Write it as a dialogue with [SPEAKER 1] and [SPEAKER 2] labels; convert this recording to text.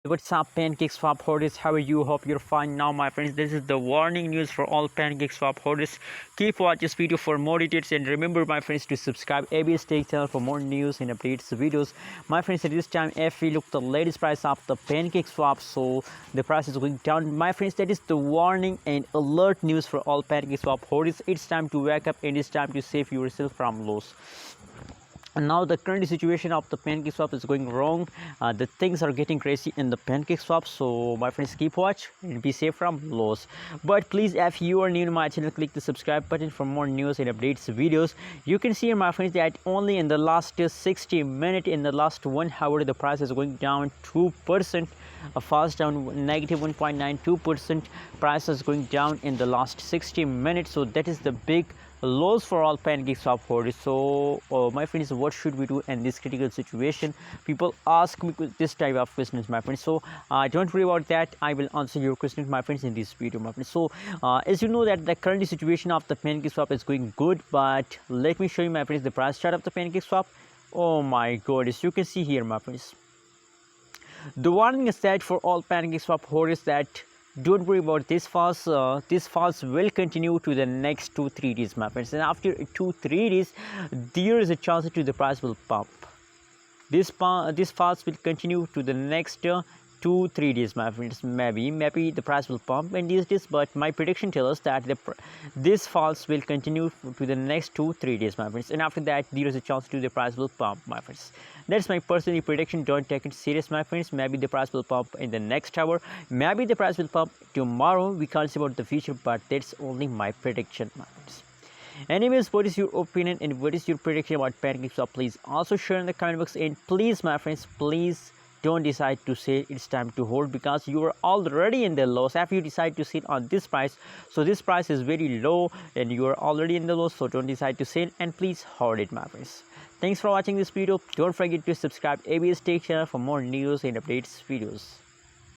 [SPEAKER 1] What's up, Pancakeswap holders? How are you? Hope you're fine now, my friends. This is the warning news for all Pancakeswap holders. Keep watching this video for more details, and remember, my friends, to subscribe ABS Tech channel for more news and updates videos. My friends, at this time, if we look the latest price of the Pancakeswap, so the price is going down. My friends, that is the warning and alert news for all Pancakeswap holders. It's time to wake up, and it's time to save yourself from loss. And now the current situation of the Pancakeswap is going wrong. The things are getting crazy in the Pancakeswap, so my friends, keep watch and be safe from loss. But please, if you are new to my channel, click the subscribe button for more news and updates videos. You can see, my friends, that only in the last 60 minutes, in the last 1 hour, the price is going down 2%, fast down negative 1.92%. Price is going down in the last 60 minutes, so that is the big loss for all Pancakeswap holders. So my friends, what should we do in this critical situation? People ask me this type of questions, my friends, so don't worry about that. I will answer your questions, my friends, in this video, my friends. So as you know that the current situation of the Pancakeswap is going good, but let me show you, my friends, the price chart of the Pancakeswap. Oh my god, as you can see here, my friends, the warning is that for all Pancakeswap holders that don't worry about this falls. This falls will continue to the next 2-3 days, my friends, and after 2-3 days there is a chance to the price will pump. This falls will continue to the next 2-3 days, my friends. Maybe the price will pump in these days, but my prediction tells us that this falls will continue to the next 2-3 days, my friends, and after that there is a chance to the price will pump, my friends. That's my personal prediction. Don't take it serious, my friends. Maybe the price will pump in the next hour, maybe the price will pump tomorrow. We can't say about the future, but that's only my prediction, my friends. Anyways, what is your opinion and what is your prediction about Pancakeswap? Please also share in the comment box, and please, my friends, please don't decide to say it's time to hold, because you are already in the loss. If you decide to sit on this price, so this price is very low and you are already in the loss, so don't decide to sell, and please hold it, my friends. Thanks for watching this video. Don't forget to subscribe ABS Tech channel for more news and updates videos.